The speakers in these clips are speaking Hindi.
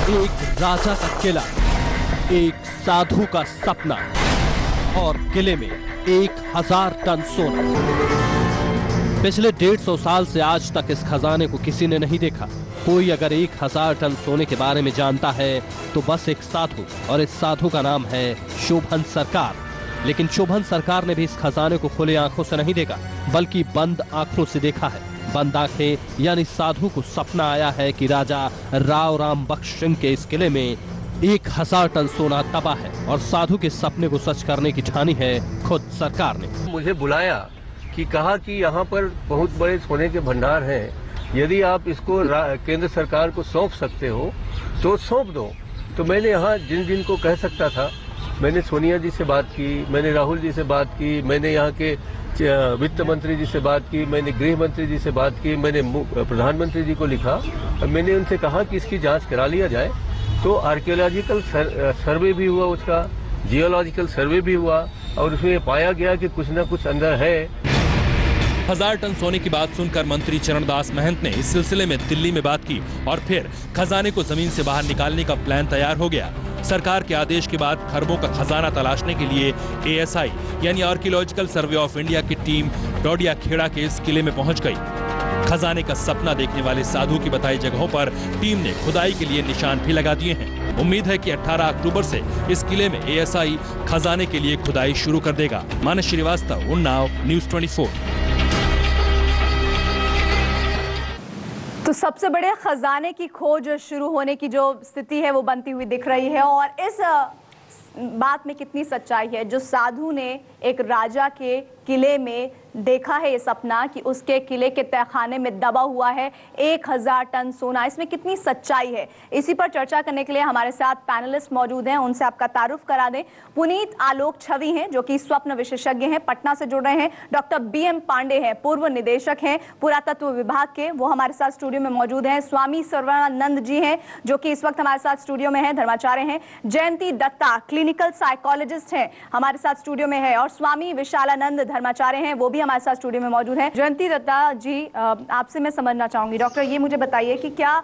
एक राजा का किला, एक साधु का सपना और किले में 1000 टन सोना। पिछले 150 साल से आज तक इस खजाने को किसी ने नहीं देखा। कोई अगर 1000 टन सोने के बारे में जानता है तो बस एक साधु, और इस साधु का नाम है शोभन सरकार। लेकिन शोभन सरकार ने भी इस खजाने को खुले आंखों से नहीं देखा, बल्कि बंद आंखों से देखा है। बंद आंखें यानी साधु को सपना आया है कि राजा राव राम बख्श सिंह के इस किले में 1000 टन सोना दबा है, और साधु के सपने को सच करने की ठानी है खुद सरकार ने। मुझे बुलाया कि कहा कि यहाँ पर बहुत बड़े सोने के भंडार हैं, यदि आप इसको केंद्र सरकार को सौंप सकते हो तो सौंप दो। तो मैंने यहाँ जिन जिन को कह सकता था, मैंने सोनिया जी से बात की, मैंने राहुल जी से बात की, मैंने यहाँ के वित्त मंत्री जी से बात की, मैंने गृह मंत्री जी से बात की, मैंने प्रधानमंत्री जी को लिखा। मैंने उनसे कहा कि इसकी जांच करा लिया जाए। तो आर्कियोलॉजिकल सर्वे भी हुआ, उसका जियोलॉजिकल सर्वे भी हुआ, और उसमें पाया गया कि कुछ न कुछ अंदर है। 1000 टन सोने की बात सुनकर मंत्री चरणदास महंत ने इस सिलसिले में दिल्ली में बात की और फिर खजाने को जमीन से बाहर निकालने का प्लान तैयार हो गया। सरकार के आदेश के बाद खरबों का खजाना तलाशने के लिए ASI यानी आर्कियोलॉजिकल सर्वे ऑफ इंडिया की टीम डोडिया खेड़ा के इस किले में पहुंच गई। खजाने का सपना देखने वाले साधु की बताई जगहों पर टीम ने खुदाई के लिए निशान भी लगा दिए हैं। उम्मीद है कि 18 अक्टूबर से इस किले में ASI खजाने के लिए खुदाई शुरू कर देगा। मानस श्रीवास्तव, उन्नाव, न्यूज़ 24। तो सबसे बड़े खजाने की खोज शुरू होने की जो स्थिति है वो बनती हुई दिख रही है, और इस बात में कितनी सच्चाई है। जो साधु ने एक राजा के किले में देखा है ये सपना कि उसके किले के तहखाने में दबा हुआ है 1000 टन सोना, इसमें कितनी सच्चाई है, इसी पर चर्चा करने के लिए हमारे साथ पैनलिस्ट मौजूद हैं। उनसे आपका तारुफ करा दें। पुनीत आलोक छवि हैं जो कि स्वप्न विशेषज्ञ हैं, पटना से जुड़ रहे हैं। डॉक्टर BM पांडे हैं, पूर्व निदेशक हैं पुरातत्व विभाग के, वो हमारे साथ स्टूडियो में मौजूद हैं। स्वामी सर्वानंद जी हैं जो कि इस वक्त हमारे साथ स्टूडियो में हैं, धर्माचार्य हैं। जयंती दत्ता क्लिनिकल साइकोलॉजिस्ट हैं, हमारे साथ स्टूडियो में है। और स्वामी विशालानंद धर्माचार्य हैं, वो भी हमारे साथ स्टूडियो में मौजूद हैं। जयंती दत्ता जी, आपसे मैं समझना चाहूंगी, डॉक्टर ये मुझे बताइए कि क्या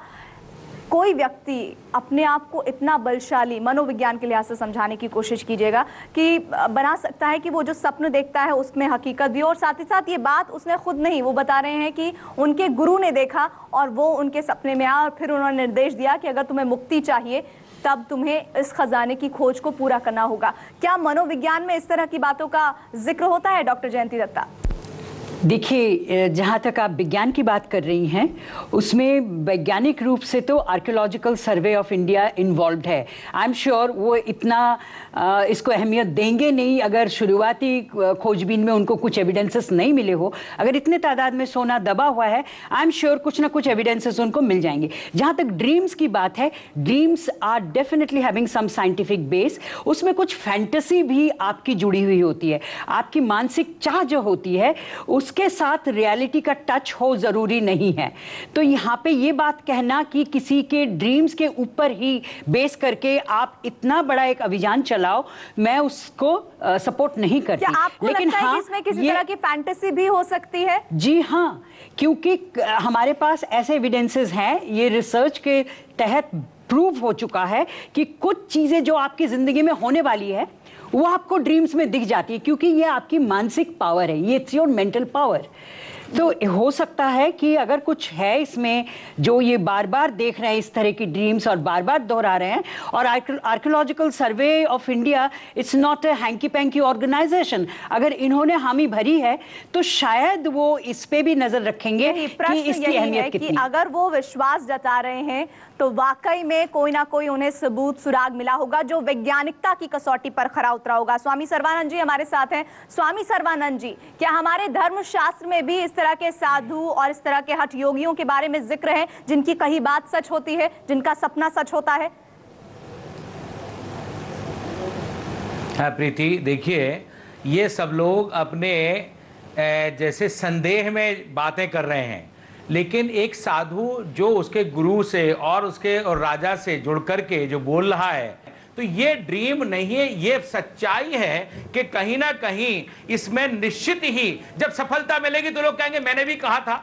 कोई व्यक्ति अपने आप को इतना बलशाली, मनोविज्ञान के लिहाज से समझाने की कोशिश कीजिएगा, कि बना सकता है कि वो जो स्वप्न देखता है उसमें हकीकत भी हो, और साथ ही साथ ये बात उसने खुद नहीं, वो बता रहे हैं कि उनके गुरु ने देखा और वो उनके सपने में आया और फिर उन्होंने निर्देश दिया कि अगर तुम्हें मुक्ति चाहिए तब तुम्हें इस खजाने की खोज को पूरा करना होगा। क्या मनोविज्ञान में इस तरह की बातों का जिक्र होता है डॉक्टर जयंती दत्ता? देखिए, जहाँ तक आप विज्ञान की बात कर रही हैं उसमें वैज्ञानिक रूप से तो archaeological survey of India involved है। आई एम श्योर वो इतना इसको अहमियत देंगे नहीं अगर शुरुआती खोजबीन में उनको कुछ एविडेंसेस नहीं मिले हो। अगर इतने तादाद में सोना दबा हुआ है, आई एम श्योर कुछ ना कुछ एविडेंसेस उनको मिल जाएंगे। जहाँ तक ड्रीम्स की बात है, dreams are definitely having some scientific base. उसमें कुछ फैंटेसी भी आपकी जुड़ी हुई होती है, आपकी मानसिक चाह जो होती है उसके साथ रियलिटी का टच हो जरूरी नहीं है। तो यहाँ पे ये बात कहना कि किसी के ड्रीम्स के ऊपर ही बेस करके आप इतना बड़ा एक अभियान चलाओ, मैं उसको सपोर्ट नहीं करती। क्या आपको लेकिन लगता है हाँ, कि इसमें किसी तरह की फैंटेसी भी हो सकती है? जी हाँ, क्योंकि हमारे पास ऐसे एविडेंसेस हैं, ये रिसर्च के तहत प्रूव हो चुका है कि कुछ चीजें जो आपकी जिंदगी में होने वाली है वो आपको ड्रीम्स में दिख जाती है, क्योंकि ये आपकी मानसिक पावर है, ये इट्स योर मेंटल पावर। तो हो सकता है कि अगर कुछ है इसमें जो ये बार बार देख रहे हैं इस तरह की ड्रीम्स और बार बार दोहरा रहे हैं। और Archaeological survey of India it's not a hanky panky organization. अगर इन्होंने हामी भरी है तो शायद वो इस पे भी नजर रखेंगे कि इसकी अहमियत कितनी। अगर वो विश्वास जता रहे हैं तो वाकई में कोई ना कोई उन्हें सबूत सुराग मिला होगा जो वैज्ञानिकता की कसौटी पर खरा उतरा होगा। स्वामी सर्वानंद जी हमारे साथ हैं। स्वामी सर्वानंद जी, क्या हमारे धर्मशास्त्र में भी इस तरह के साधु और इस तरह के हठ योगियों के बारे में जिक्र है जिनकी कही बात सच होती है, जिनका सपना सच होता है? हाँ प्रीति, देखिए ये सब लोग अपने जैसे संदेह में बातें कर रहे हैं, लेकिन एक साधु जो उसके गुरु से और उसके और राजा से जुड़ करके जो बोल रहा है, तो ये ड्रीम नहीं है, ये सच्चाई है कि कहीं ना कहीं इसमें निश्चित ही जब सफलता मिलेगी तो लोग कहेंगे मैंने भी कहा था।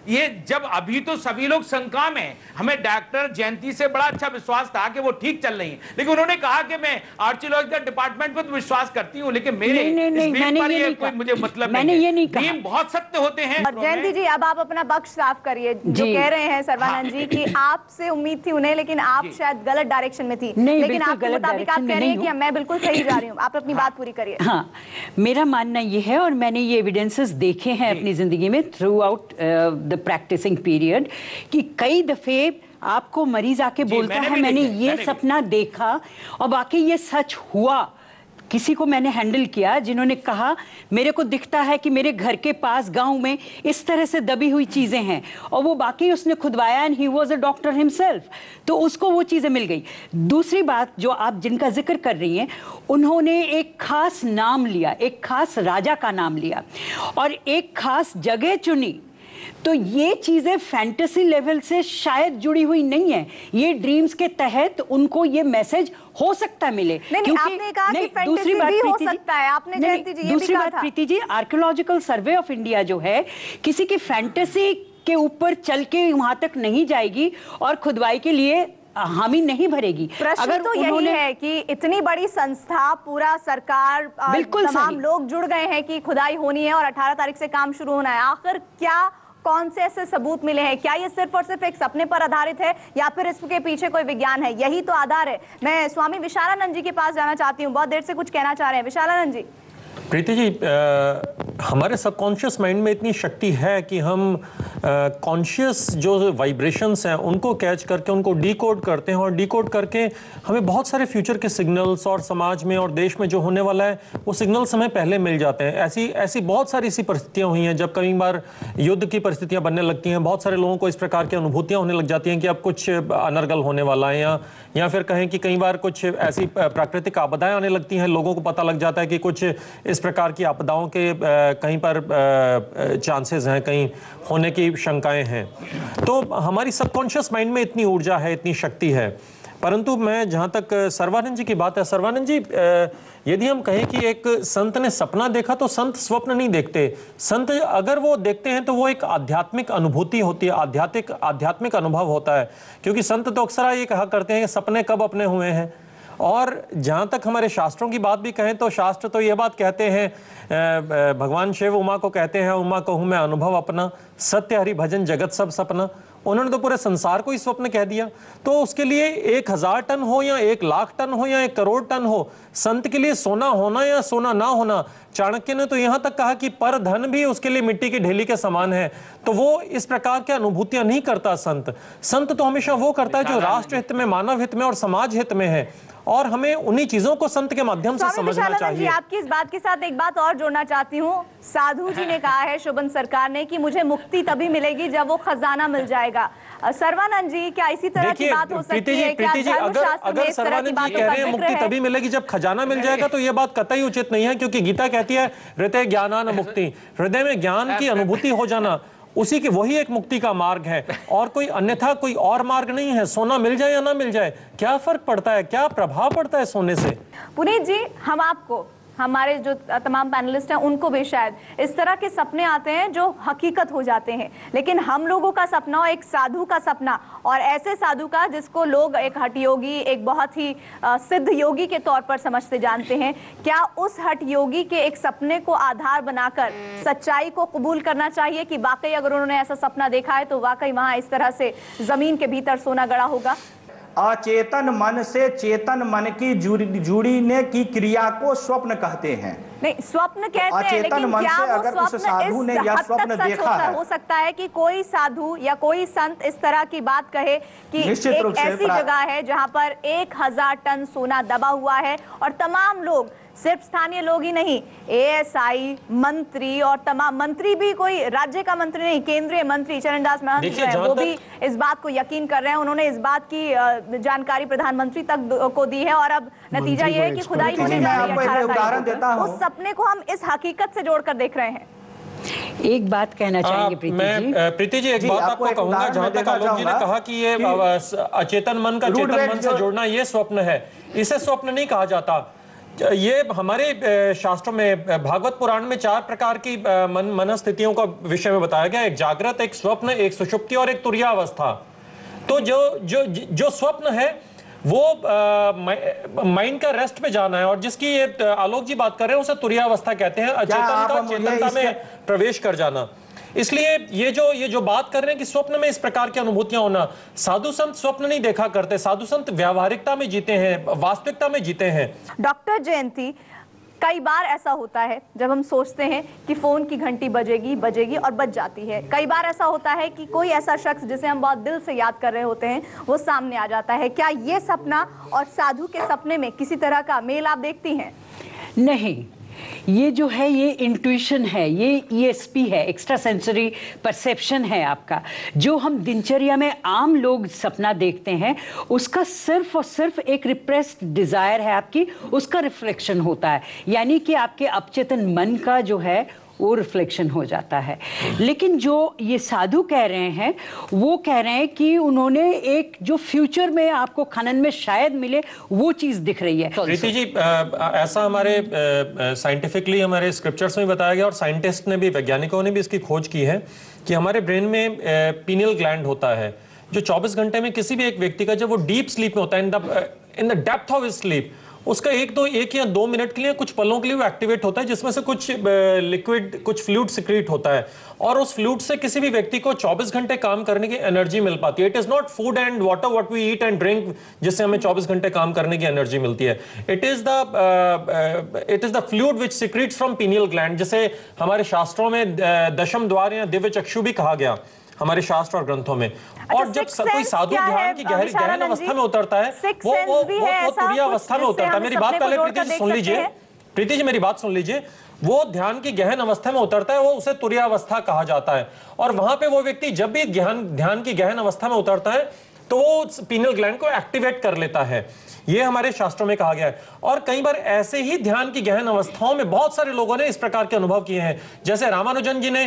ये जब अभी तो सभी लोग शंका में, हमें डॉक्टर जयंती से बड़ा अच्छा विश्वास था कि वो ठीक चल रही है, लेकिन उन्होंने कहा कि मैं आर्कियोलॉजिकल डिपार्टमेंट पे तो विश्वास करती हूँ, लेकिन मेरे नहीं, मैंने ये नहीं कोई कहा। मुझे मतलब मैंने ये नहीं कहा। ड्रीम बहुत सत्य होते हैं। और जयंती जी, अब आप अपना पक्ष साफ करिए। जो कह रहे हैं सर्वानंद जी कि आपसे उम्मीद थी उन्हें, लेकिन आप शायद गलत डायरेक्शन में थी, लेकिन आपके मुताबिक आप कह रही हैं कि मैं बिल्कुल सही जा रही हूँ। आप अपनी बात पूरी करिए। हाँ, मेरा मानना ये है, और मैंने ये एविडेंसेस देखे हैं अपनी जिंदगी में throughout the practicing period, कि कई दफे आपको मरीज आके बोलता है मैंने ये सपना देखा, और बाकी ये सच हुआ। किसी को मैंने हैंडल किया जिन्होंने कहा मेरे को दिखता है कि मेरे घर के पास गांव में इस तरह से दबी हुई चीजें हैं, और वो बाकी उसने खुदवाया, and he was a doctor himself, तो उसको वो चीजें मिल गई। दूसरी बात जो आप जिनका जिक्र कर रही हैं, उन्होंने एक खास नाम लिया, एक खास राजा का नाम लिया और एक खास जगह चुनी। तो ये चीजें फैंटेसी लेवल से शायद जुड़ी हुई नहीं है, ये ड्रीम्स के तहत उनको ये मैसेज हो सकता मिले। नहीं, आपने कहा कि फैंटेसी भी हो सकता है, आपने जयंती जी ये भी कहा था। दूसरी बात Preeti ji, archaeological survey of India जो है किसी की फैंटेसी के ऊपर चल के वहां तक नहीं जाएगी और खुदवाई के लिए हामी नहीं भरेगी। प्रश्न तो यही है कि इतनी बड़ी संस्था, पूरा सरकार, तमाम लोग जुड़ गए हैं कि खुदाई होनी है और 18 तारीख से काम शुरू होना है। आखिर क्या, कौन से ऐसे सबूत मिले हैं? क्या ये सिर्फ और सिर्फ एक सपने पर आधारित है या फिर इसके पीछे कोई विज्ञान है? यही तो आधार है। मैं स्वामी विशालानंद जी के पास जाना चाहती हूँ, बहुत देर से कुछ कहना चाह रहे हैं। विशालानंद जी। प्रीति जी, हमारे सबकॉन्शियस माइंड में इतनी शक्ति है कि हम कॉन्शियस जो वाइब्रेशंस हैं उनको कैच करके उनको डिकोड करते हैं, और डिकोड करके हमें बहुत सारे फ्यूचर के सिग्नल्स और समाज में और देश में जो होने वाला है वो सिग्नल्स हमें पहले मिल जाते हैं। ऐसी बहुत सारी ऐसी परिस्थितियां हुई हैं जब कई बार युद्ध की परिस्थितियां बनने लगती हैं, बहुत सारे लोगों को इस प्रकार की अनुभूतियां होने लग जाती हैं कि अब कुछ अनर्गल होने वाला है, या फिर कहें कि कई बार कुछ ऐसी प्राकृतिक आपदाएं आने लगती हैं, लोगों को पता लग जाता है कि कुछ इस प्रकार की आपदाओं के कहीं पर चांसेस हैं, कहीं होने की शंकाएं हैं। तो हमारी सबकॉन्शियस माइंड में इतनी ऊर्जा है, इतनी शक्ति है। परंतु मैं जहां तक सर्वानंद जी की बात है, सर्वानंद जी, यदि हम कहें कि एक संत ने सपना देखा तो संत स्वप्न नहीं देखते। संत अगर वो देखते हैं तो वो एक आध्यात्मिक अनुभूति होती है, आध्यात्मिक अनुभव होता है, क्योंकि संत तो अक्सर ये कहा करते हैं कि सपने कब अपने हुए हैं। और जहाँ तक हमारे शास्त्रों की बात भी कहें तो शास्त्र तो ये बात कहते हैं, भगवान शिव उमा को कहते हैं, उमा कहूँ मैं अनुभव अपना, सत्य हरि भजन जगत सब सपना। उन्होंने तो पूरे संसार को ही स्वप्न कह दिया। तो उसके लिए 1000 टन हो या 1 लाख टन हो या 1 करोड़ टन हो, संत के लिए सोना होना या सोना ना होना, चाणक्य ने तो यहां तक कहा कि पर धन भी उसके लिए मिट्टी की ढेली के समान है। तो वो इस प्रकार की अनुभूतियां नहीं करता संत तो हमेशा वो करता है जो राष्ट्र हित में, मानव हित में और समाज हित में है, और हमें उन्हीं चीजों को संत के माध्यम से समझना चाहिए। जी, आपकी इस बात के साथ एक बात और जोड़ना चाहती हूँ। साधु जी ने कहा है, शोभन सरकार ने, कि मुझे मुक्ति तभी मिलेगी जब वो खजाना मिल जाएगा। सर्वानंद जी, क्या इसी तरह की बात हो सकती है? प्रीति जी, अगर सर्वानंद जी कह रहे हैं मुक्ति तभी मिलेगी जब खजाना मिल जाएगा, तो ये बात कतई उचित नहीं है, क्योंकि गीता कहती है हृदय ज्ञानान मुक्ति, हृदय में ज्ञान की अनुभूति हो जाना उसी की वही एक मुक्ति का मार्ग है, और कोई अन्यथा कोई और मार्ग नहीं है। सोना मिल जाए या ना मिल जाए, क्या फर्क पड़ता है, क्या प्रभाव पड़ता है सोने से? पुनीत जी, हम आपको, हमारे जो तमाम पैनलिस्ट हैं उनको भी शायद इस तरह के सपने आते हैं जो हकीकत हो जाते हैं, लेकिन हम लोगों का सपना, एक साधु का सपना, और ऐसे साधु का जिसको लोग एक हठ योगी, एक बहुत ही सिद्ध योगी के तौर पर समझते जानते हैं, क्या उस हठ योगी के एक सपने को आधार बनाकर सच्चाई को कबूल करना चाहिए कि वाकई अगर उन्होंने ऐसा सपना देखा है तो वाकई वहां इस तरह से जमीन के भीतर सोना गड़ा होगा? अचेतन मन से चेतन मन की जुड़ने की क्रिया को स्वप्न कहते हैं। नहीं, स्वप्न कहते हैं, लेकिन क्या वो स्वप्न इस हद तक सच हो सकता है कि कोई साधु या कोई संत इस तरह की बात कहे कि एक ऐसी जगह है जहां पर 1000 टन सोना दबा हुआ है, और तमाम लोग, सिर्फ स्थानीय लोग ही नहीं, एएसआई, मंत्री, और तमाम मंत्री भी, कोई राज्य का मंत्री नहीं, केंद्रीय मंत्री चरणदास महंत जो है वो भी इस बात को यकीन कर रहे हैं। उन्होंने इस बात की जानकारी प्रधानमंत्री तक को दी है, और अब नतीजा ये है कि खुदाई होने जा रही है 18 तारीख को। उस सपने को हम इस हकीकत से जोड़कर देख रहे हैं। एक बात कहना चाहेंगे प्रीति जी, एक बात आपको कहूंगा, जहां तक आलोक जी ने कहा कि ये अचेतन मन का चेतन मन से जोड़ना ये स्वप्न है, इसे स्वप्न नहीं कहा जाता। ये हमारे शास्त्रों में भागवत पुराण में 4 प्रकार की मनस्थितियों का विषय में बताया गया, एक जागृत, एक स्वप्न, एक सुषुप्ति और एक तुरीयावस्था। तो जो स्वप्न है वो माइंड का रेस्ट पे जाना है, और जिसकी ये आलोक जी बात कर रहे हैं उसे तुरीयावस्था कहते हैं, अचेतन का चेतनता में प्रवेश कर जाना। इसलिए ये जो बात कर रहे हैं कि स्वप्न में इस प्रकार की अनुभूतियां होना, साधु संत स्वप्न नहीं देखा करते, साधु संत व्यावहारिकता में जीते हैं, वास्तविकता में जीते हैं। डॉक्टर जयंती, कई बार ऐसा होता है जब हम सोचते हैं कि फोन की घंटी बजेगी और बज जाती है। कई बार ऐसा होता है कि कोई ऐसा शख्स जिसे हम बहुत दिल से याद कर रहे होते हैं वो सामने आ जाता है। क्या ये सपना और साधु के सपने में किसी तरह का मेल आप देखती हैं? नहीं, ये जो है ये इंट्यूशन है, ये ESP है, एक्स्ट्रा सेंसरी परसेप्शन है आपका। जो हम दिनचर्या में आम लोग सपना देखते हैं उसका सिर्फ और सिर्फ एक रिप्रेस्ड डिजायर है आपकी, उसका रिफ्लेक्शन होता है, यानी कि आपके अपचेतन मन का जो है वो रिफ्लेक्शन हो जाता है। लेकिन जो ये साधु कह रहे हैं वो कह रहे हैं कि उन्होंने एक जो फ्यूचर में आपको खनन में शायद मिले वो चीज दिख रही है। प्रीति जी, ऐसा हमारे साइंटिफिकली हमारे स्क्रिप्चर्स में बताया गया, और साइंटिस्ट ने भी, वैज्ञानिकों ने भी इसकी खोज की है कि हमारे ब्रेन में पीनियल ग्लैंड होता है जो 24 घंटे में किसी भी एक व्यक्ति का, जब वो डीप स्लीप में होता है, in the depth of his sleep, उसका एक या 2 मिनट के लिए, कुछ पलों के लिए वो एक्टिवेट होता है, जिसमें से कुछ लिक्विड, कुछ फ्लूइड सिक्रीट होता है, और उस फ्लूइड से किसी भी व्यक्ति को 24 घंटे काम करने की एनर्जी मिल पाती है। It is not food and water what we eat and drink जिससे हमें 24 घंटे काम करने की एनर्जी मिलती है। It is the fluid which secretes from pineal gland, जिसे हमारे शास्त्रों में दशम द्वार या दिव्य चक्षु भी कहा गया हमारे शास्त्र और ग्रंथों में। और जब कोई साधु ध्यान की गहन अवस्था में उतरता है, वो तुरीय अवस्था में उतरता है। मेरी बात पहले प्रीति जी सुन लीजिए, प्रीति जी मेरी बात सुन लीजिए। वो ध्यान की गहन अवस्था में उतरता है, वो उसे तुरीय अवस्था कहा जाता है। और वहां पे वो व्यक्ति जब भी ध्यान की गहन अवस्था में उतरता है तो वो पीनियल ग्लैंड को एक्टिवेट कर लेता है, ये हमारे शास्त्रों में कहा गया है। और कई बार ऐसे ही ध्यान की गहन अवस्थाओं में बहुत सारे लोगों ने इस प्रकार के अनुभव किए हैं। जैसे रामानुजन जी ने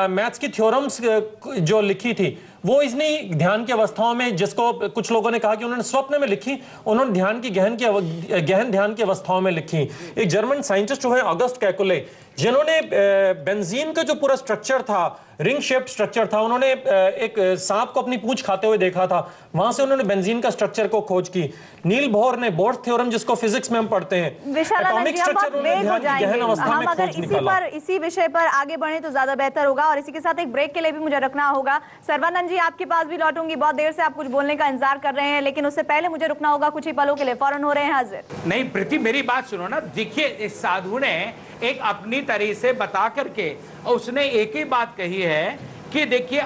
मैथ्स की थ्योरम्स जो लिखी थी वो इतनी ध्यान की अवस्थाओं में, जिसको कुछ लोगों ने कहा कि उन्होंने स्वप्न में लिखी, उन्होंने ध्यान की गहन ध्यान की अवस्थाओं में लिखी। एक जर्मन साइंटिस्ट हुए ऑगस्ट कैकुले, जिन्होंने बेंजीन का जो पूरा स्ट्रक्चर था, रिंग शेप्ड स्ट्रक्चर था, उन्होंने एक सांप को अपनी पूंछ खाते हुए देखा था, वहां से उन्होंने बेंजीन का स्ट्रक्चर को खोज की। नील बोहर ने बोहर थ्योरम, जिसको फिजिक्स में हम पढ़ते हैं, एटॉमिक स्ट्रक्चर, उन्होंने ध्यान की गहन अवस्था में खोज निकाला। इसी विषय पर आगे बढ़े तो ज्यादा बेहतर होगा, और इसी के साथ एक ब्रेक के लिए भी मुझे रखना होगा। सर्वानंद जी, आपके पास भी लौटूंगी, बहुत देर से आप कुछ बोलने का इंतजार कर रहे हैं, लेकिन उससे पहले मुझे रुकना होगा कुछ ही पलों के लिए। फौरन हो रहे हैं हाजिर। नहीं प्रीति, मेरी बात सुनो ना। देखिए, इस साधु ने एक अपनी तरीके से बता करके उसने एक ही बात कही है कि देखिए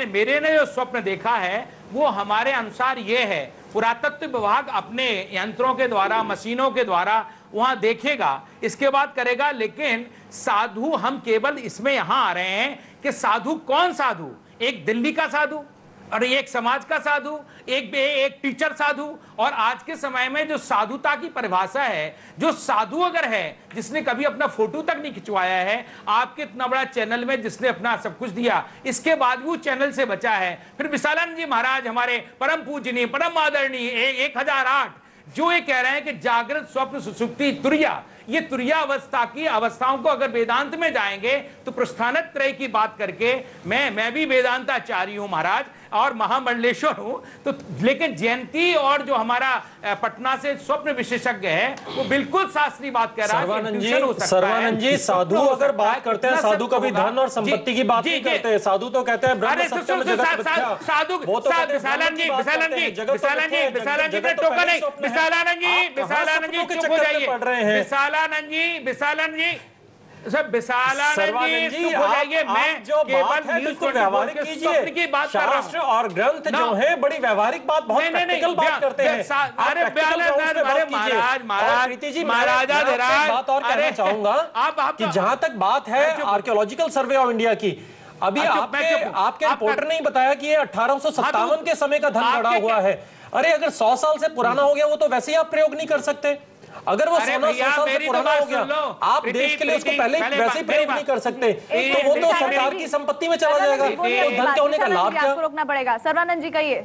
मेरे ने जो स्वप्न देखा है वो हमारे अनुसार ये है। पुरातत्व विभाग अपने यंत्रों के द्वारा, मशीनों के द्वारा वहां देखेगा, इसके बाद करेगा। लेकिन साधु, हम केवल इसमें यहां आ रहे हैं कि साधु कौन साधु, एक दिल्ली का साधु और एक समाज का साधु, एक टीचर साधु। और आज के समय में जो साधुता की परिभाषा है, जो साधु अगर है जिसने कभी अपना फोटो तक नहीं खिंचवाया है, आपके इतना बड़ा चैनल में जिसने अपना सब कुछ दिया, इसके बाद भी वो चैनल से बचा है। फिर विशालानंद जी महाराज हमारे परम पूजनीय, परम आदरणीय 1008, जो ये कह रहे हैं कि जागृत, स्वप्न, सुषुप्ति, तुरीया, ये तुरीया अवस्था की अवस्थाओं को अगर वेदांत में जाएंगे तो प्रस्थानत्रय की बात करके, मैं भी वेदांताचार्य हूं महाराज और महामंडलेश्वर हूं, तो लेकिन जयंती और जो हमारा पटना से स्वप्न विशेषज्ञ है वो बिल्कुल शास्त्रीय बात कह रहा है। सर्वानंद जी, साधु अगर बात करते हैं, साधु कभी धन और संपत्ति की बात नहीं करते। साधु तो कहते हैं ब्रह्म सत्यम जगत मिथ्या। साधु विशालानंद जी चुप हो जाइए। विशालानंद जी सब, विशालानंद जी चुप हो जाइए। मैं जो बात है बिल्कुल व्यावहारिक कीजिए की बात कर रहा हूं, और ग्रंथ जो है बड़ी व्यावहारिक बात, बहुत प्रैक्टिकल बात करते हैं। अरे महाराजा बात और कहना चाहूंगा कि जहां तक बात है आर्कियोलॉजिकल सर्वे ऑफ इंडिया की, अभी आपके रिपोर्टर ने बताया कि ये 1857 के समय का धन पड़ा हुआ है। अरे अगर 100 साल से पुराना हो गया वो तो वैसे ही आप प्रयोग नहीं कर सकते। अगर वो 100 साल से पुराना हो गया, आप देश के लिए उसको पहले वैसे ही प्रयोग नहीं कर सकते, तो वो तो सरकार की संपत्ति में चला जाएगा। तो धन के होने का लाभ क्या? रोकना पड़ेगा। सर्वानंद जी कहिए।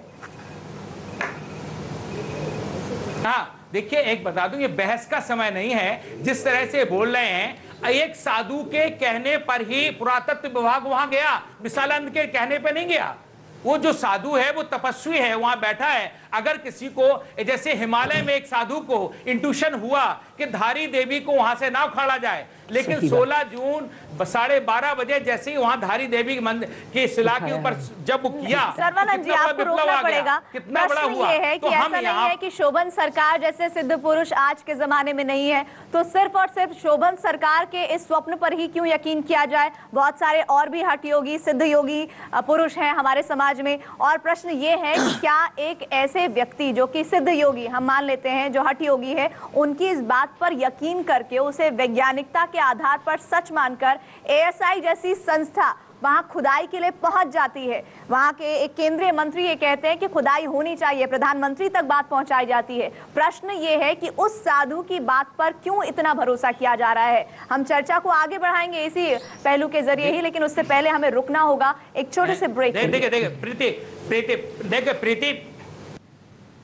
हाँ, देखिए एक बता दूं, ये बहस का समय नहीं है। जिस तरह से बोल रहे हैं, एक साधु के कहने पर ही पुरातत्व विभाग वहां गया, विशालानंद के कहने पर नहीं गया। वो जो साधु है वो तपस्वी है, वहां बैठा है। अगर किसी को, जैसे हिमालय में एक साधु को इंट्यूशन हुआ कि धारी देवी को वहां से ना उखाड़ा जाए, लेकिन 16 जून 12:30 बजे जैसे ही वहां धारी देवी मंदिर की शिला के ऊपर जब वो किया, सर्वानंद जी आपको रोकना पड़ेगा। कितना बड़ा हुआ ये है कि ऐसा नहीं है कि शोभन सरकार जैसे सिद्ध पुरुष आज के जमाने में नहीं है, तो सिर्फ और सिर्फ शोभन सरकार के इस स्वप्न पर ही क्यों यकीन किया जाए? बहुत सारे और भी हठ योगी, सिद्ध योगी पुरुष हैं हमारे समाज में। और प्रश्न ये है कि क्या एक ऐसे व्यक्ति जो कि सिद्ध योगी हम मान लेते हैं, जो हठ योगी है, उनकी इस बात पर यकीन करके, उसे वैज्ञानिकता के आधार पर सच मानकर एएसआई जैसी संस्था वहां खुदाई के लिए पहुंच जाती है? वहां के एक केंद्रीय मंत्री ये कहते हैं कि खुदाई होनी चाहिए, प्रधानमंत्री तक बात पहुंचाई जाती है। प्रश्न ये है कि उस साधु की बात पर क्यों इतना भरोसा किया जा रहा है? हम चर्चा को आगे बढ़ाएंगे इसी पहलू के जरिए ही, लेकिन उससे पहले हमें रुकना होगा एक छोटे से ब्रेक। देखिए प्रीति,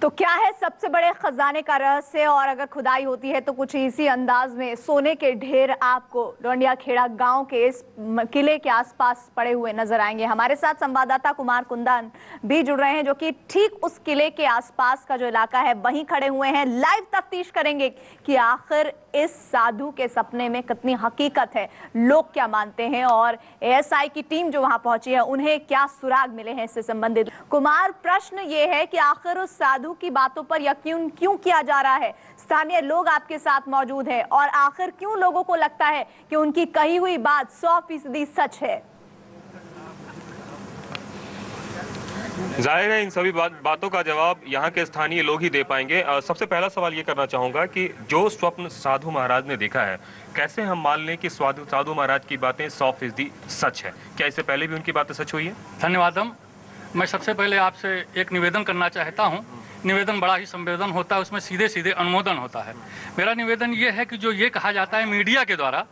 तो क्या है सबसे बड़े खजाने का रहस्य? और अगर खुदाई होती है तो कुछ इसी अंदाज में सोने के ढेर आपको डोंडिया खेड़ा गांव के इस किले के आसपास पड़े हुए नजर आएंगे। हमारे साथ संवाददाता कुमार कुंदन भी जुड़ रहे हैं, जो कि ठीक उस किले के आसपास का जो इलाका है वहीं खड़े हुए हैं। लाइव तफ्तीश करेंगे कि आखिर इस साधु के सपने में कितनी हकीकत है, लोग क्या मानते हैं, और एएसआई की टीम जो वहां पहुंची है उन्हें क्या सुराग मिले हैं इससे संबंधित। कुमार, प्रश्न ये है कि आखिर उस साधु की बातों पर यकीन क्यों किया जा रहा है? स्थानीय लोग आपके साथ मौजूद हैं, और आखिर क्यों लोगों को लगता है कि उनकी कही हुई बात 100% सच है? जाहिर है इन सभी बातों का जवाब यहाँ के स्थानीय लोग ही दे पाएंगे। सबसे पहला सवाल ये करना चाहूंगा कि जो स्वप्न साधु महाराज ने देखा है, कैसे हम मान लें कि साधु महाराज की बातें 100% सच है? क्या इससे पहले भी उनकी बातें सच हुई है? धन्यवादम। मैं सबसे पहले आपसे एक निवेदन करना चाहता हूँ। निवेदन बड़ा ही संवेदन होता है, उसमें सीधे सीधे अनुमोदन होता है। मेरा निवेदन ये है कि जो ये कहा जाता है मीडिया के द्वारा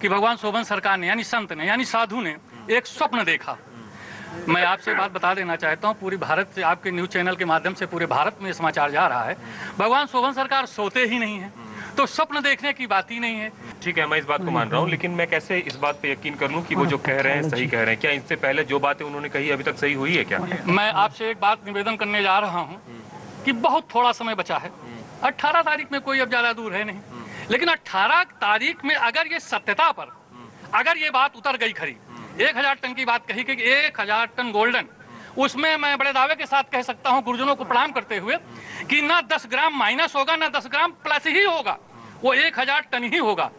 कि भगवान शोभन सरकार ने, यानी संत ने, यानी साधु ने एक स्वप्न देखा, मैं आपसे बात बता देना चाहता हूँ, पूरी भारत से, आपके न्यूज़ चैनल के माध्यम से पूरे भारत में समाचार जा रहा है, भगवान शोभन सरकार सोते ही नहीं है, तो स्वप्न देखने की बात ही नहीं है। ठीक है, मैं इस बात को मान रहा हूँ, लेकिन मैं कैसे इस बात पे यकीन कर लूँ कि वो जो कह रहे हैं सही कह रहे हैं? क्या इससे पहले जो बातें उन्होंने कही अभी तक सही हुई है क्या? मैं आपसे एक बात निवेदन करने जा रहा हूँ कि बहुत थोड़ा समय बचा है। 18 तारीख में कोई अब ज्यादा दूर है नहीं, लेकिन 18 तारीख में अगर ये सत्यता पर अगर ये बात उतर गई खरी, 1000 टन की बात कही कि 1000 टन गोल्डन, उसमें मैं बड़े दावे के साथ कह सकता हूं, गुरुजनों को प्रणाम करते हुए, कि ना 10 ग्राम माइनस होगा ना 10 ग्राम प्लस ही होगा, वो 1000 टन ही होगा।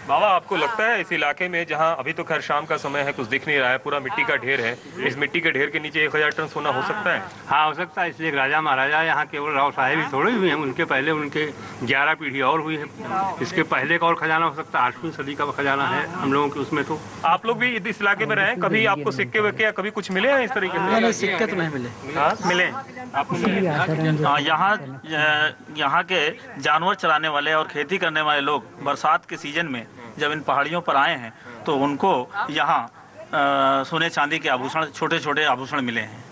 बाबा, आपको लगता है इस इलाके में, जहां अभी तो खैर शाम का समय है, कुछ दिख नहीं रहा है, पूरा मिट्टी का ढेर है, इस मिट्टी के ढेर के नीचे 1000 टन सोना हो सकता है? हाँ, हो सकता है। इसलिए राजा महाराजा यहाँ केवल राव साहेब ही थोड़े हुए हैं, उनके पहले उनके 11 पीढ़ी और हुई है। इसके पहले का और खजाना हो सकता है, 8वीं सदी का खजाना है हम लोगों के उसमें। तो आप लोग भी इस इलाके में रहे, कभी आपको सिक्के वक्के या कभी कुछ मिले हैं इस तरीके से? सिक्के तो नहीं मिले। मिले आपको? यहाँ के जानवर चराने वाले और खेती करने वाले लोग बरसात के सीजन में जब इन पहाड़ियों पर आए हैं तो उनको यहाँ सोने चांदी के आभूषण, छोटे छोटे आभूषण मिले हैं।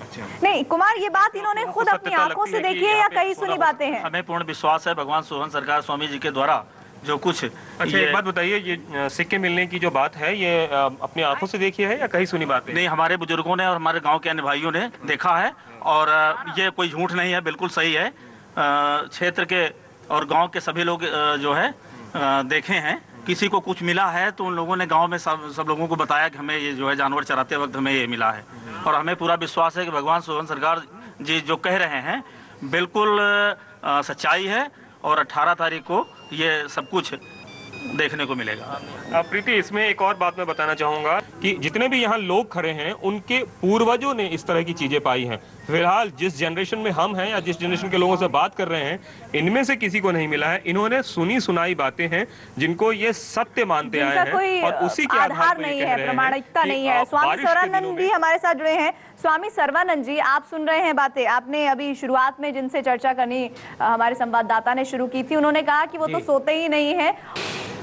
नहीं कुमार, ये बात इन्होंने खुद अपनी आंखों से देखी है या कई सुनी बातें हैं? हमें पूर्ण विश्वास है भगवान शोभन सरकार स्वामी जी के द्वारा जो कुछ। अच्छा, एक बात बताइए, ये सिक्के मिलने की जो बात है, ये अपनी आंखों से देखी है या कहीं सुनी बात है? नहीं, हमारे बुजुर्गों ने और हमारे गाँव के अन्य भाइयों ने देखा है, और ये कोई झूठ नहीं है, बिल्कुल सही है। क्षेत्र के और गाँव के सभी लोग जो है देखे हैं। किसी को कुछ मिला है तो उन लोगों ने गांव में सब लोगों को बताया कि हमें ये जो है जानवर चराते वक्त हमें ये मिला है, और हमें पूरा विश्वास है कि भगवान शोभन सरकार जी जो कह रहे हैं बिल्कुल सच्चाई है, और 18 तारीख को ये सब कुछ देखने को मिलेगा। प्रीति, इसमें एक और बात मैं बताना चाहूंगा कि जितने भी यहाँ लोग खड़े हैं, उनके पूर्वजों ने इस तरह की चीजें पाई हैं। फिलहाल जिस जनरेशन में हम हैं या जिस जनरेशन के लोगों से बात कर रहे हैं, इनमें से किसी को नहीं मिला है। इन्होंने सुनी सुनाई बातें हैं जिनको ये सत्य मानते आए हैं, और उसी के आधार नहीं है, प्रामाणिकता नहीं है। स्वामी सर्वानंद भी हमारे साथ जुड़े हैं। स्वामी सर्वानंद जी, आप सुन रहे हैं बातें, आपने अभी शुरुआत में जिनसे चर्चा करनी हमारे संवाददाता ने शुरू की थी, उन्होंने कहा कि वो तो सोते ही नहीं है।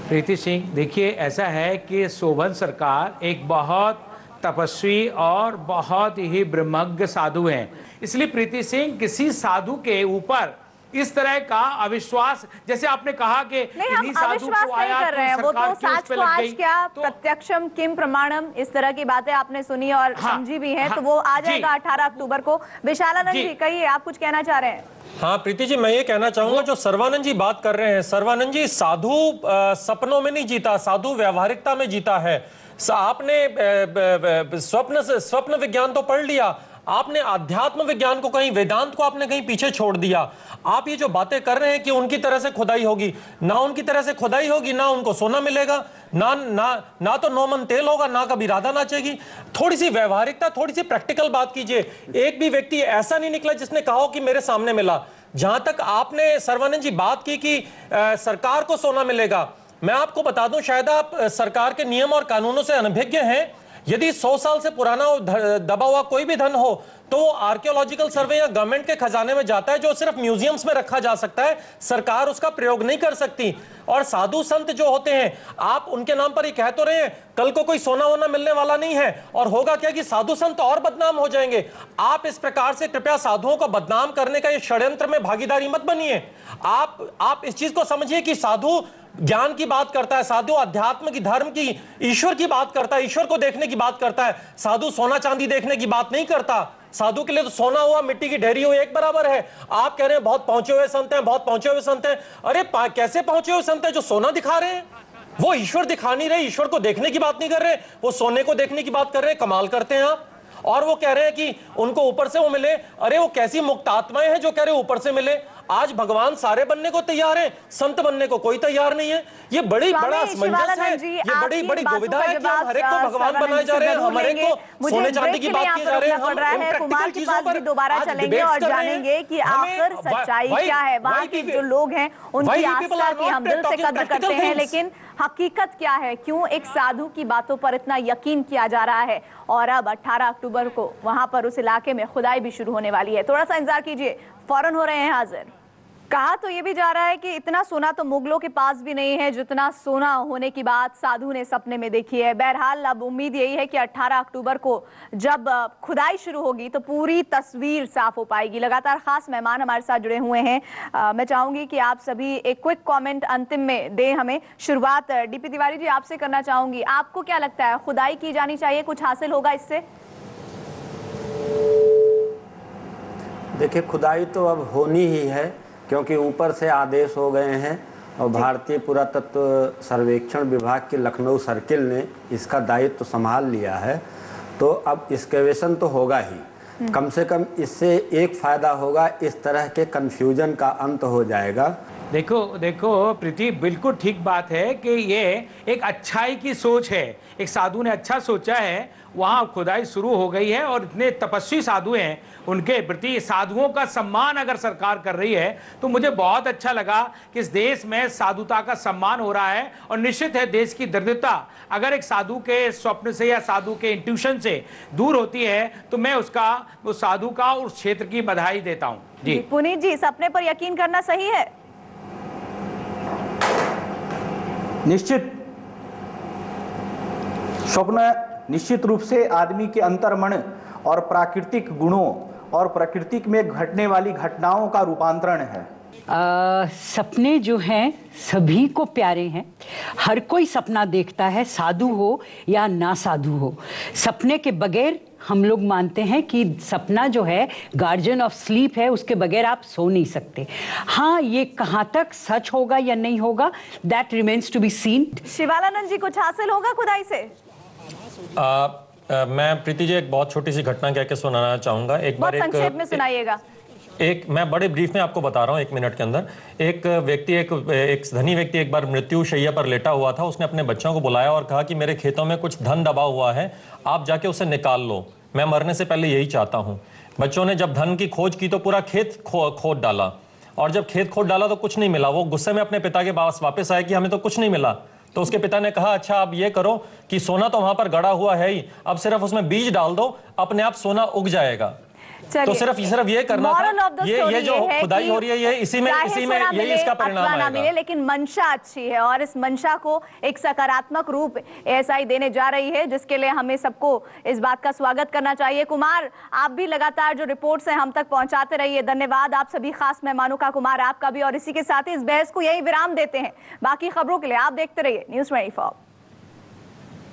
प्रीति सिंह, देखिए ऐसा है कि शोभन सरकार एक बहुत तपस्वी और बहुत ही ब्रह्मज्ञ साधु हैं, इसलिए प्रीति सिंह किसी साधु के ऊपर इस तरह का अविश्वास, जैसे आपने कहा कि नहीं, हम अविश्वास नहीं कर रहे हैं, वो तो साच को आज क्या प्रत्यक्षम किम प्रमाणम, इस तरह की बातें आपने सुनी और समझी भी हैं, तो वो आ जाएगा 18 अक्टूबर को। विशालानंद जी कहिए, आप कुछ कहना चाह रहे हैं? हाँ प्रीति जी, मैं ये कहना चाहूंगा, जो सर्वानंद जी बात कर रहे हैं, सर्वानंद जी, साधु सपनों में नहीं जीता, साधु व्यवहारिकता में जीता है। आपने स्वप्न विज्ञान तो पढ़ लिया, आपने आध्यात्म विज्ञान को कहीं, वेदांत को आपने कहीं पीछे छोड़ दिया। आप ये जो बातें कर रहे हैं कि उनकी तरह से खुदाई होगी, ना उनकी तरह से खुदाई होगी, ना उनको सोना मिलेगा, ना तो 9 मन तेल होगा, ना कभी राधा नाचेगी। थोड़ी सी व्यवहारिकता, थोड़ी सी प्रैक्टिकल बात कीजिए। एक भी व्यक्ति ऐसा नहीं निकला जिसने कहा हो कि मेरे सामने मिला। जहां तक आपने सर्वानंद जी बात की कि सरकार को सोना मिलेगा, मैं आपको बता दूं, शायद आप सरकार के नियम और कानूनों से अनभिज्ञ हैं। यदि 100 साल से पुराना दबा हुआ कोई भी धन हो तो वो आर्कियोलॉजिकल सर्वे या गवर्नमेंट के खजाने में जाता है, जो सिर्फ म्यूजियम्स में रखा जा सकता है, सरकार उसका प्रयोग नहीं कर सकती। और साधु संत जो होते हैं, आप उनके नाम पर ही कह तो रहे हैं, कल को कोई सोना वोना मिलने वाला नहीं है, और होगा क्या कि साधु संत और बदनाम हो जाएंगे। आप इस प्रकार से कृपया साधुओं को बदनाम करने का ये षड्यंत्र में भागीदारी मत बनिए। आप इस चीज को समझिए कि साधु ज्ञान की बात करता है, साधु अध्यात्म की, धर्म की, ईश्वर की बात करता है, ईश्वर को देखने की बात करता है। साधु सोना चांदी देखने की बात नहीं करता। साधु के लिए तो सोना हुआ, मिट्टी की ढेरी हो, एक बराबर है। आप कह रहे हैं बहुत पहुंचे हुए संत हैं, बहुत पहुंचे हुए संत हैं। अरे कैसे पहुंचे हुए संत हैं जो सोना दिखा रहे हैं? वो ईश्वर दिखा नहीं रहे, ईश्वर को देखने की बात नहीं कर रहे, वो सोने को देखने की बात कर रहे हैं। कमाल करते हैं आप। और वो कह रहे हैं कि उनको ऊपर से वो मिले। अरे वो कैसी मुक्त आत्माएं हैं जो कह रहे ऊपर से मिले। आज भगवान सारे बनने को तैयार है, संत बनने को कोई तैयार नहीं है। ये बड़ा असमंजस है, ये बड़ी दुविधा है कि हम हर एक को भगवान बनाए जा रहे हैं, हम हर एक को सोने चांदी की बात किए जा रहे हैं। हम कुमार के पास भी दोबारा चलेंगे और जानेंगे कि आखिर सच्चाई क्या है, वहाँ के जो लोग हैं उनकी आस्था की हम दिल से कद्र करते हैं, लेकिन हकीकत क्या है, क्यों एक साधु की बातों पर इतना यकीन किया जा रहा है। और अब 18 अक्टूबर को वहां पर उस इलाके में खुदाई भी शुरू होने वाली है। थोड़ा सा इंतजार कीजिए, फौरन हो रहे हैं हाजिर। कहा तो ये भी जा रहा है कि इतना सोना तो मुगलों के पास भी नहीं है जितना सोना होने की बात साधु ने सपने में देखी है। बहरहाल अब उम्मीद यही है कि 18 अक्टूबर को जब खुदाई शुरू होगी तो पूरी तस्वीर साफ हो पाएगी। लगातार खास मेहमान हमारे साथ जुड़े हुए हैं। मैं चाहूंगी कि आप सभी एक क्विक कमेंट अंतिम में दें हमें। शुरुआत डीपी तिवारी जी आपसे करना चाहूंगी, आपको क्या लगता है, खुदाई की जानी चाहिए, कुछ हासिल होगा इससे? देखिए, खुदाई तो अब होनी ही है, क्योंकि ऊपर से आदेश हो गए हैं और भारतीय पुरातत्व सर्वेक्षण विभाग के लखनऊ सर्किल ने इसका दायित्व संभाल लिया है। तो अब एक्सकेवेशन तो होगा ही, कम से कम इससे एक फायदा होगा, इस तरह के कंफ्यूजन का अंत हो जाएगा। देखो प्रीति, बिल्कुल ठीक बात है कि ये एक अच्छाई की सोच है, एक साधु ने अच्छा सोचा है, वहाँ खुदाई शुरू हो गई है और इतने तपस्वी साधु हैं, उनके प्रति साधुओं का सम्मान अगर सरकार कर रही है तो मुझे बहुत अच्छा लगा कि इस देश में साधुता का सम्मान हो रहा है। और निश्चित है देश की दरिद्रता अगर एक साधु के स्वप्न से या साधु के इंट्यूशन से दूर होती है तो मैं उस साधु का उस क्षेत्र की बधाई देता हूँ। जी पुनीत जी, सपने पर यकीन करना सही है? निश्चित, स्वप्न निश्चित रूप से आदमी के अंतर्मन और प्राकृतिक गुणों और प्रकृति में घटने वाली घटनाओं का रूपांतरण है। सपने जो हैं सभी को प्यारे हैं, हर कोई सपना देखता है, साधु हो या ना साधु हो। सपने के बगैर हम लोग मानते हैं कि सपना जो है गार्जियन ऑफ स्लीप है, उसके बगैर आप सो नहीं सकते। हाँ, ये कहाँ तक सच होगा या नहीं होगा, that remains to be seen. Shivalanand ji, कुछ हासिल होगा खुदाई से? मैं प्रीति जी एक बहुत छोटी सी घटना कह के सुनाना चाहूंगा। एक बार संक्षेप में सुनाइएगा। मैं बड़े ब्रीफ में आपको बता रहा हूँ, 1 मिनट के अंदर। एक धनी व्यक्ति एक बार मृत्यु शैया पर लेटा हुआ था। उसने अपने बच्चों को बुलाया और कहा कि मेरे खेतों में कुछ धन दबा हुआ है, आप जाके उसे निकाल लो, मैं मरने से पहले यही चाहता हूँ। बच्चों ने जब धन की खोज की तो पूरा खेत खोद डाला, और जब खेत खोद डाला तो कुछ नहीं मिला। वो गुस्से में अपने पिता के पास वापस आया कि हमें तो कुछ नहीं मिला। तो उसके पिता ने कहा, अच्छा आप ये करो कि सोना तो वहां पर गड़ा हुआ है ही, अब सिर्फ उसमें बीज डाल दो, अपने आप सोना उग जाएगा। तो सिर्फ ये करना था, ये जो खुदाई हो रही है ये इसी में यही इसका परिणाम आएगा। लेकिन मंशा अच्छी है और इस मंशा को एक सकारात्मक रूप एएसआई देने जा रही है, जिसके लिए हमें सबको इस बात का स्वागत करना चाहिए। कुमार, आप भी लगातार जो रिपोर्ट्स हैं हम तक पहुंचाते रहिए। धन्यवाद आप सभी खास मेहमानों का, कुमार आपका भी। और इसी के साथ ही इस बहस को यही विराम देते हैं। बाकी खबरों के लिए आप देखते रहिए News 24।